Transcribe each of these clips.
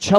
6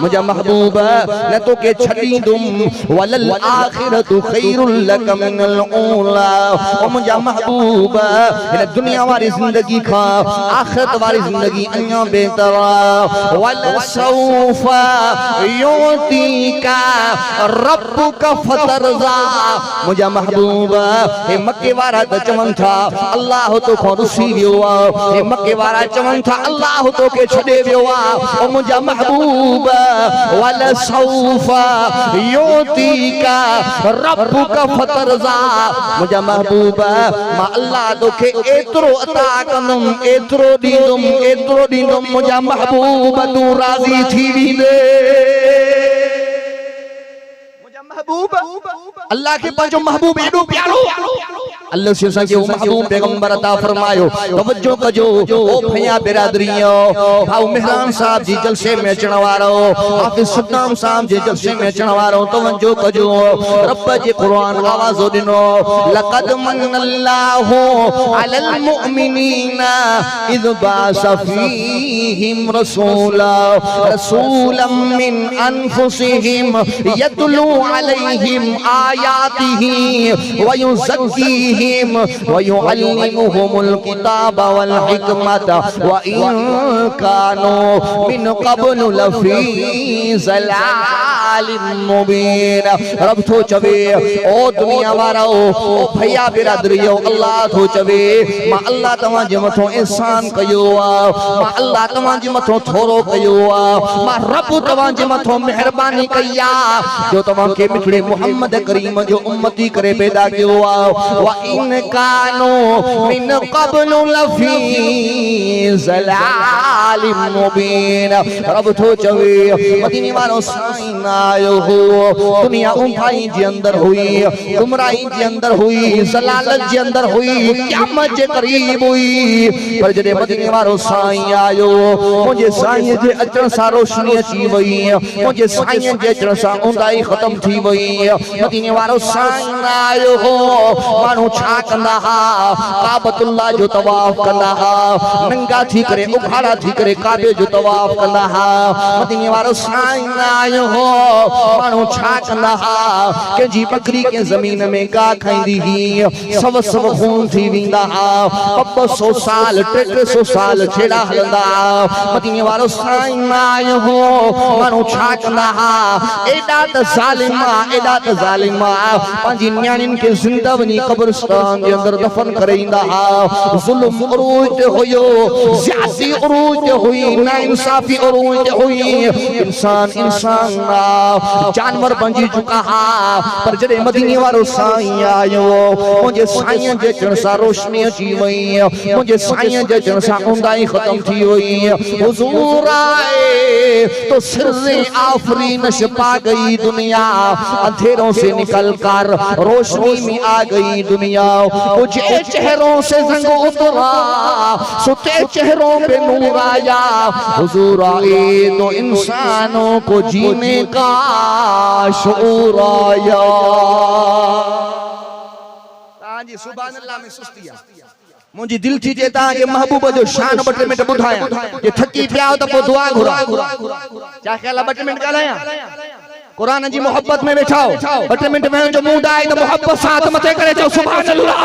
मुझा महबूब न तो के छड़ी दुम वलल आखिरतु खैरुल लक मिनल ऊला ओ मुझा महबूब इन दुनिया वाली जिंदगी खा आखिरत वाली जिंदगी अन्या बेहतर वल सौफा युतीका रब्बुका फतरजा मुझा महबूब हे मक्के वारा त चवन था अल्लाह तो खो रुसी वियो हे मक्के वारा चवन था अल्लाह तो के छड़े वियो ओ मुझा महबूब वल सौफा युतीका रब्बुका फतरजा मुझा महबूब मा अल्लाह तो के एतरो अता कंदम एतरो दींदम मुझा महबूब तू राजी थी वींदे मुझा महबूब अल्लाह के पंजो महबूब एडो प्यारो अल्लाह से सके ओ महबूब पैगंबर अता फरमायो तवज्जो कजो ओ भैया बिरादरियो भाऊ मेहरान साहब जी जलसे में अचण वारो हाफिज सद्दाम साहब जी जलसे में अचण वारो तवज्जो कजो रब जे कुरान आवाज़ो दिनो लक़द मन्नल्लाहु अलल मुमिनीना इज़ बास फीहिम रसूलन मिन अनफुसिहिम यतलू अलैहिम आयातिही व युज़क्कीहिम वयुअल्लिमुहुमुल किताब वल हिकमत व इन कानू मिन क़ब्लु लफ़ी ज़लालिम मुबीन रब थो चवे ओ दुनिया वारो ओ भैया बिरादरियो अल्लाह थो चवे मां अल्लाह तव्हां जे मथो एहसान कयो मां अल्लाह तव्हां जे मथो थोरो कयो मां रब तव्हां जे मथो मेहरबानी कई जो तव्हां के मिठड़े मोहम्मद करीम जो उम्मती करे पैदा कयो व इन कानो मिन क़ब्लु लफ़ी ज़लालिम मुबीन रब थो चवे मदीने वारो साईं आयो हो दुनिया उठाई जे अंदर हुई गुमराही जे अंदर हुई ज़लालत जे अंदर हुई क़यामत जे करीब हुई पर जदे मदीने वारो साईं आयो मुझे साईं जे अचण सां रोशनी अची वई मुझे साईं जे अचण सां उंदाई खत्म थी वई मदीने वारो साईं आयो हो मानू छा कंदा हा काबतुल्लाह जो तवाफ कंदा हा नंगा थी करे उघाड़ा थी करे काबे जो तवाफ कंदा हा मदीने वारो साईं आयो हो मानू छा कंदा हा के जी बकरी के जमीन में गा खाईंदी ही सब खून थी विंदा हा 200 साल 300 साल छेड़ा हलंदा मदीने वारो साईं आयो हो मानू छा कंदा हा एडा त ज़ालिमा पंहिंजी न्याणियुनि के जिंदा वनी कब्रिस्तान जे अंदर दफन करे इंदा हा जुल्म उरूज ते हुयो ज़्यादती उरूज ते हुई नाइंसाफी उरूज ते हुई इंसान जानवर बंजी चुका हा पर जडे मदीने वारो साईं आयो मुझे साईं जे अचण सां रोशनी अची वई मुझे साईं जे अचण सां उंदाई खत्म थी वई हुजूर आए तो सिर्रे आफरीनश पा गई दुनिया अंधेरों से निकल कर रोशनी में आ गई दुनिया मुझे चेहरों से जंग उतरा सुते चेहरों पे नूर आया हुजूर आए तो इंसानों को जीने का शऊर आया जी सुभान अल्लाह में सुस्तिया मुझी दिल थी जे ता के महबूब जो शान 2 मिनट बुधाया जे थकी पिया तो पो दुआ घुरा क्या कहला 2 मिनट गालाया कुरान जी मोहब्बत में बैठाओ 2 मिनट में जो मुंह आए तो मोहब्बत साथ मथे करे जो सुभान अल्लाह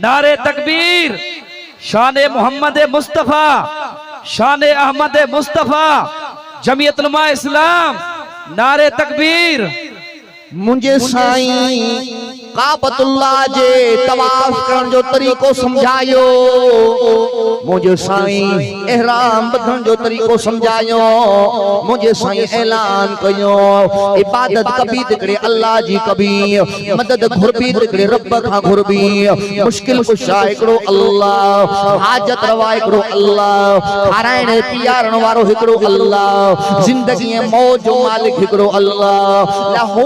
नारे तकबीर शान मोहम्मद मुस्तफा शान अहमद मुस्तफा जमीयत उलमा इस्लाम नारे तकबीर मुझे साईं काबतुल्लाह जे तवाफ करण जो तरीको समझायो मुझे साईं एहराम बधण जो तरीको समझायो मुझे साईं ऐलान कयो इबादत कभी तिकड़े अल्लाह जी कभी मदद घुरबी तिकड़े रब का घुरबी मुश्किल कुशा हिकड़ो अल्लाह हाजत रवा हिकड़ो अल्लाह खाराइण पियारण वारो हिकड़ो अल्लाह जिंदगी मौज जो मालिक हिकड़ो अल्लाह लहू